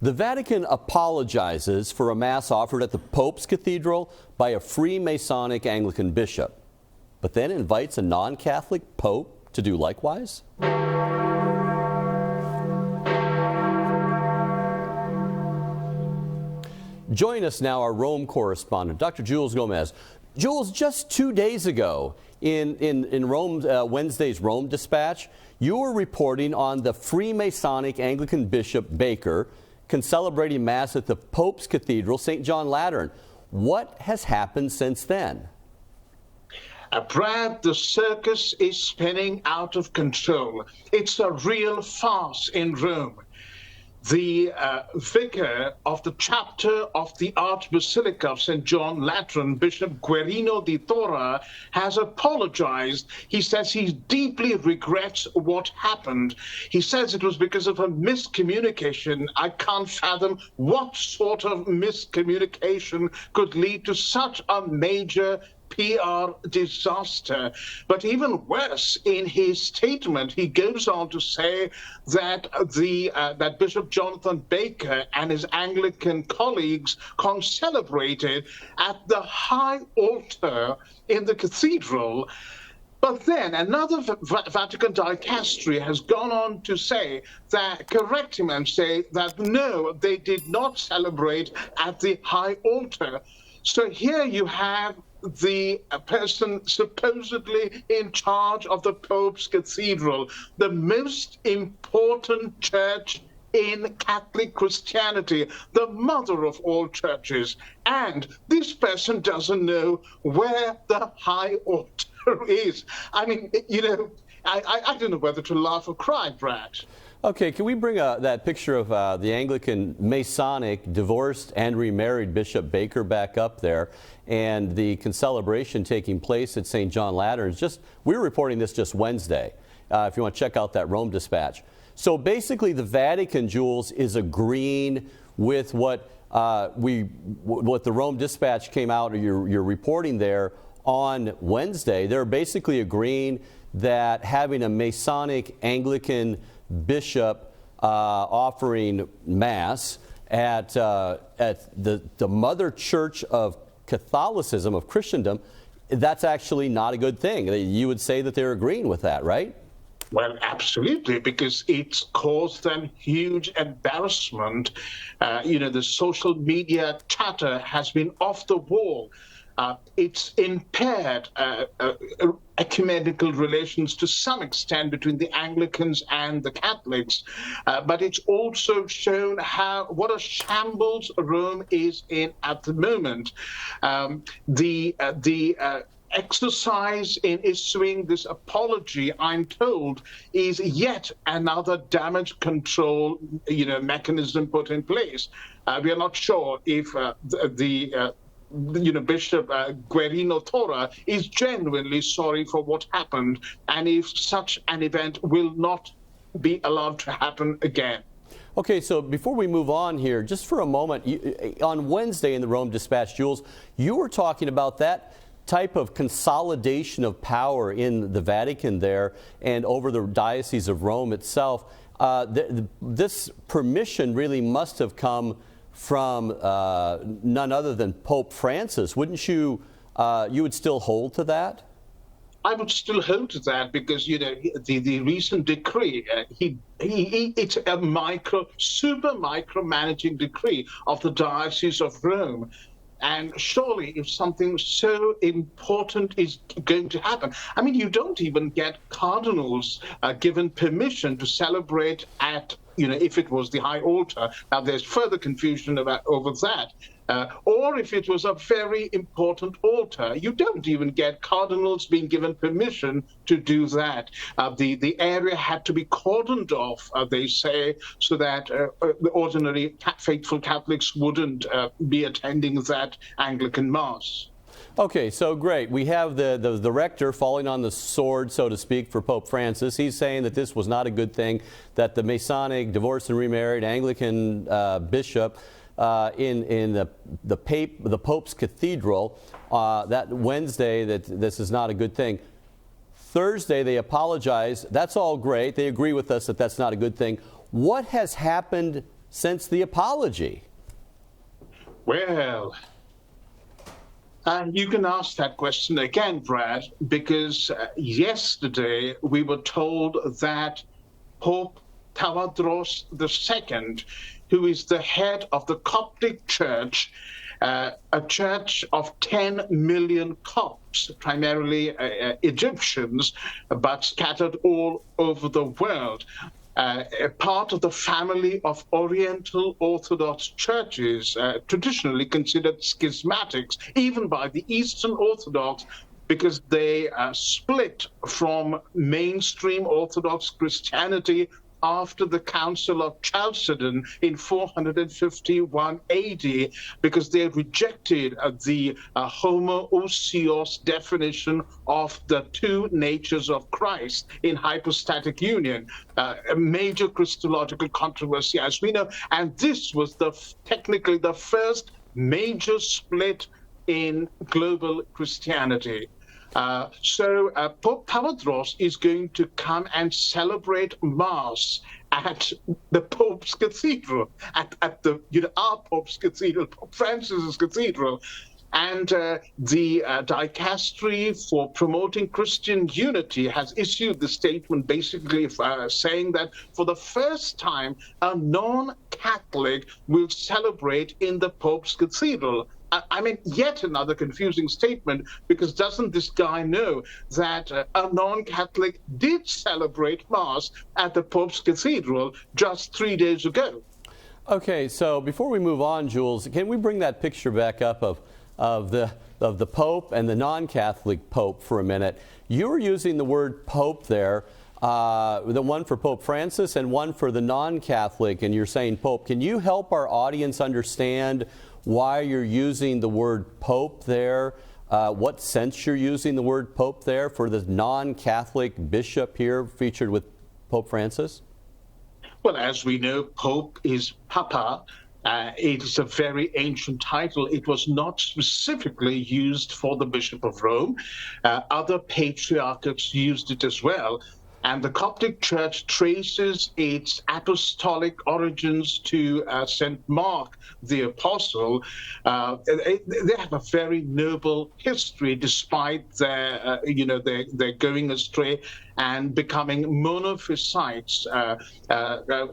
The Vatican apologizes for a mass offered at the Pope's Cathedral by a Freemasonic Anglican bishop, but then invites a non-Catholic Pope to do likewise? Join us now, our Rome correspondent, Dr. Jules Gomes. Jules, just 2 days ago in Rome, Wednesday's Rome Dispatch, you were reporting on the Freemasonic Anglican Bishop Baker celebrating Mass at the Pope's Cathedral, St. John Lateran. What has happened since then? Brad, the circus is spinning out of control. It's a real farce in Rome. The vicar of the chapter of the Archbasilica of St. John Lateran, Bishop Guerino di Tora, has apologized. He says he deeply regrets what happened. He says it was because of a miscommunication. I can't fathom what sort of miscommunication could lead to such a major PR disaster. But even worse, in his statement, he goes on to say that that Bishop Jonathan Baker and his Anglican colleagues celebrated at the high altar in the cathedral. But then another Vatican dicastery has gone on to say that, correct him and say that no, they did not celebrate at the high altar. So here you have the person supposedly in charge of the Pope's Cathedral, the most important church in Catholic Christianity, the mother of all churches. And this person doesn't know where the high altar is. I mean, you know, I don't know whether to laugh or cry, Brad. Okay, can we bring that picture of the Anglican Masonic divorced and remarried Bishop Baker back up there, and the celebration taking place at St. John Lateran? We were reporting this just Wednesday, if you want to check out that Rome Dispatch. So basically the Vatican, Jules, is agreeing with what the Rome Dispatch came out, or you're reporting there on Wednesday. They're basically agreeing that having a Masonic Anglican bishop offering Mass at the Mother Church of Catholicism, of Christendom, that's actually not a good thing. You would say that they're agreeing with that, right? Well, absolutely, because it's caused them huge embarrassment. You know, the social media chatter has been off the wall. It's impaired ecumenical relations to some extent between the Anglicans and the Catholics, but it's also shown what a shambles Rome is in at the moment. The exercise in issuing this apology, I'm told, is yet another damage control, mechanism put in place. We are not sure if Bishop Guerino Tora is genuinely sorry for what happened, and if such an event will not be allowed to happen again. Okay, so before we move on here, just for a moment, on Wednesday in the Rome Dispatch, Jules, you were talking about that type of consolidation of power in the Vatican there and over the Diocese of Rome itself. This permission really must have come from none other than Pope Francis. Wouldn't you would still hold to that? I would still hold to that because, the recent decree, it's a super micromanaging decree of the Diocese of Rome. And surely if something so important is going to happen, I mean, you don't even get cardinals given permission to celebrate at, if it was the high altar. Now, there's further confusion over that. Or if it was a very important altar, you don't even get cardinals being given permission to do that. The area had to be cordoned off, they say, so that the ordinary faithful Catholics wouldn't be attending that Anglican Mass. Okay, so great. We have the rector falling on the sword, so to speak, for Pope Francis. He's saying that this was not a good thing, that the Masonic, divorced and remarried Anglican bishop in the Pope's Cathedral that Wednesday, that this is not a good thing. Thursday, they apologize. That's all great. They agree with us that that's not a good thing. What has happened since the apology? Well, you can ask that question again, Brad, because yesterday we were told that Pope Tawadros II, who is the head of the Coptic Church, a church of 10 million Copts, primarily Egyptians, but scattered all over the world. A part of the family of Oriental Orthodox churches, traditionally considered schismatics, even by the Eastern Orthodox, because they split from mainstream Orthodox Christianity after the Council of Chalcedon in 451 AD, because they rejected the homoousios definition of the two natures of Christ in hypostatic union, a major Christological controversy, as we know. And this was technically the first major split in global Christianity. So Pope Tawadros is going to come and celebrate Mass at the Pope's Cathedral, at our Pope's Cathedral, Pope Francis's Cathedral. And the Dicastery for Promoting Christian Unity has issued the statement basically saying that for the first time, a non-Catholic will celebrate in the Pope's Cathedral. I mean, yet another confusing statement, because doesn't this guy know that a non-Catholic did celebrate Mass at the Pope's Cathedral just 3 days ago? Okay, so before we move on, Jules, can we bring that picture back up of the Pope and the non-Catholic Pope for a minute? You were using the word Pope there, the one for Pope Francis and one for the non-Catholic, and you're saying Pope. Can you help our audience understand why you're using the word Pope there, what sense you're using the word Pope there for the non-Catholic bishop here featured with Pope Francis? Well, as we know, Pope is Papa. It is a very ancient title. It was not specifically used for the Bishop of Rome. Other patriarchs used it as well. And the Coptic Church traces its apostolic origins to St. Mark the Apostle. They have a very noble history, despite their going astray and becoming monophysites.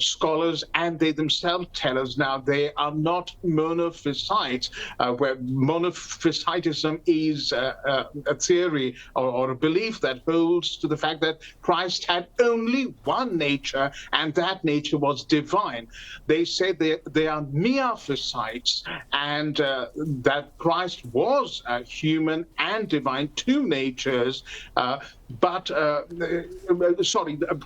Scholars and they themselves tell us now they are not monophysites, where monophysitism is a theory or a belief that holds to the fact that Christ had only one nature, and that nature was divine. They say they are miaphysites, and that Christ was human and divine, two natures.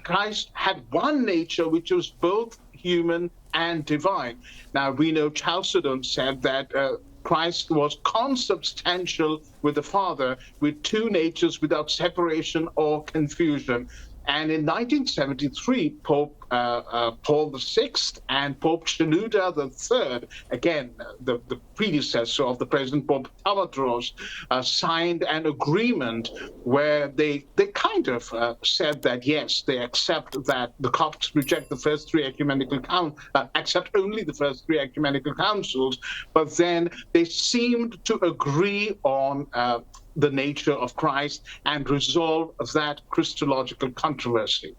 Christ had one nature which was both human and divine. Now, we know Chalcedon said that Christ was consubstantial with the Father, with two natures without separation or confusion. And in 1973, Pope Paul VI and Pope Shenouda III, again, the predecessor of the present Pope Tawadros, signed an agreement where they kind of said that, yes, they accept that the Copts reject the first three ecumenical accept only the first three ecumenical councils, but then they seemed to agree on the nature of Christ and resolve that Christological controversy.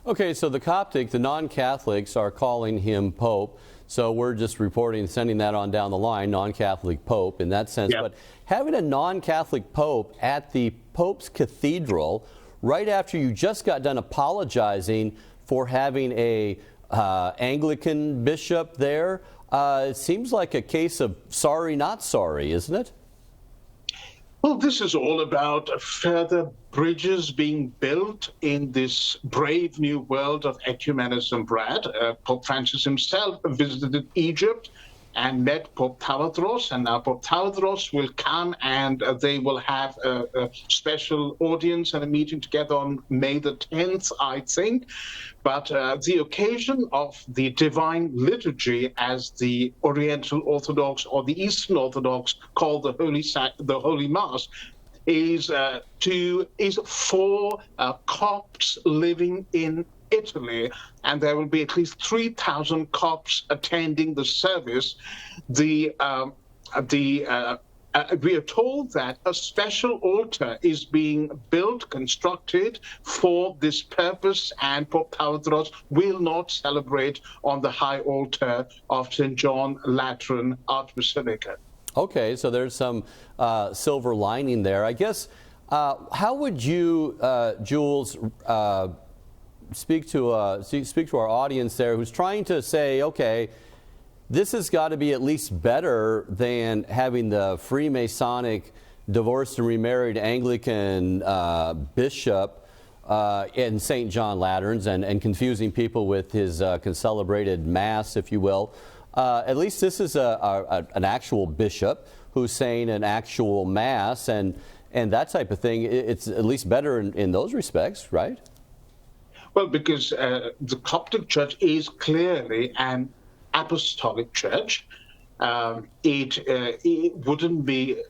Okay, so the Coptic, the non-Catholics are calling him Pope, so we're just reporting, sending that on down the line, non-Catholic Pope in that sense. Yep. But having a non-Catholic Pope at the Pope's Cathedral, right after you just got done apologizing for having a Anglican bishop there, it seems like a case of sorry, not sorry, isn't it? Well, this is all about further bridges being built in this brave new world of ecumenism, Brad. Pope Francis himself visited Egypt and met Pope Tawadros, and now Pope Tawadros will come and they will have a special audience and a meeting together on May the 10th, I think. But the occasion of the Divine Liturgy, as the Oriental Orthodox or the Eastern Orthodox call the Holy Mass, is for Copts living in Italy, and there will be at least 3,000 Copts attending the service. We are told that a special altar is being built, constructed for this purpose, and Pope Tewodros will not celebrate on the high altar of St. John Lateran Archbasilica. Okay, so there's some silver lining there. I guess, how would you, Jules, speak to our audience there who's trying to say, okay, this has got to be at least better than having the Freemasonic divorced and remarried Anglican bishop in St. John Lateran's and confusing people with his concelebrated Mass, if you will. At least this is an actual bishop who's saying an actual Mass and that type of thing. It's at least better in those respects, right? Well, because the Coptic Church is clearly an apostolic church. It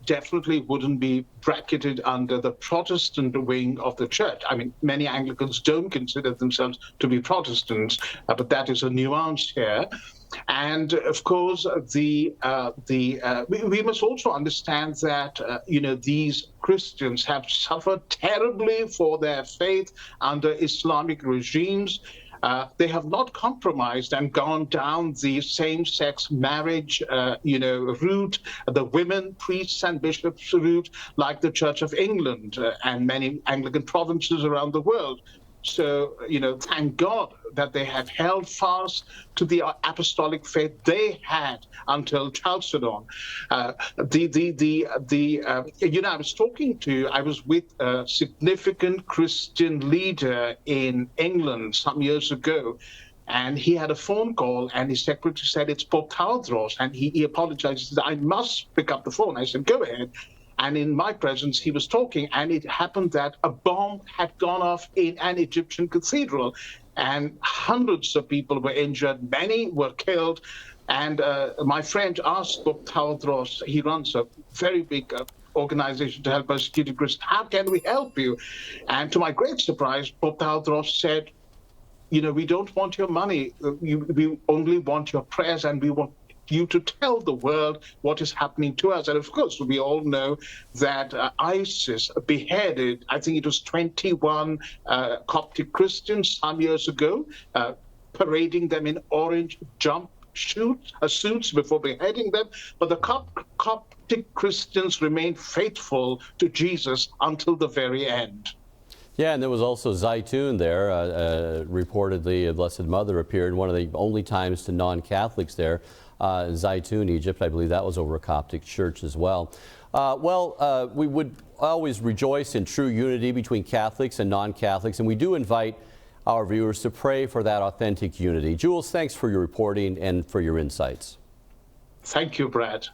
definitely wouldn't be bracketed under the Protestant wing of the church. I mean, many Anglicans don't consider themselves to be Protestants, but that is a nuance here. And of course, we must also understand that these Christians have suffered terribly for their faith under Islamic regimes. They have not compromised and gone down the same-sex marriage, route, the women, priests and bishops route, like the Church of England and many Anglican provinces around the world. So, thank God that they have held fast to the apostolic faith they had until Chalcedon. I was with a significant Christian leader in England some years ago, and he had a phone call, and his secretary said, "It's Pope Tewodros," and he apologized. He said, "I must pick up the phone." I said, "Go ahead." And in my presence, he was talking, and it happened that a bomb had gone off in an Egyptian cathedral, and hundreds of people were injured, many were killed. And my friend asked Pope Tewodros, he runs a very big organization to help persecuted Christians, "How can we help you?" And to my great surprise, Pope Tewodros said, "We don't want your money. We only want your prayers, and we want you to tell the world what is happening to us." And of course, we all know that ISIS beheaded, I think it was 21 Coptic Christians some years ago, parading them in orange suits before beheading them. But the Coptic Christians remained faithful to Jesus until the very end. Yeah, and there was also Zaytun there. Reportedly, a Blessed Mother appeared one of the only times to non-Catholics there. Zaytun, Egypt, I believe that was over a Coptic church as well. We would always rejoice in true unity between Catholics and non-Catholics, and we do invite our viewers to pray for that authentic unity. Jules, thanks for your reporting and for your insights. Thank you, Brad.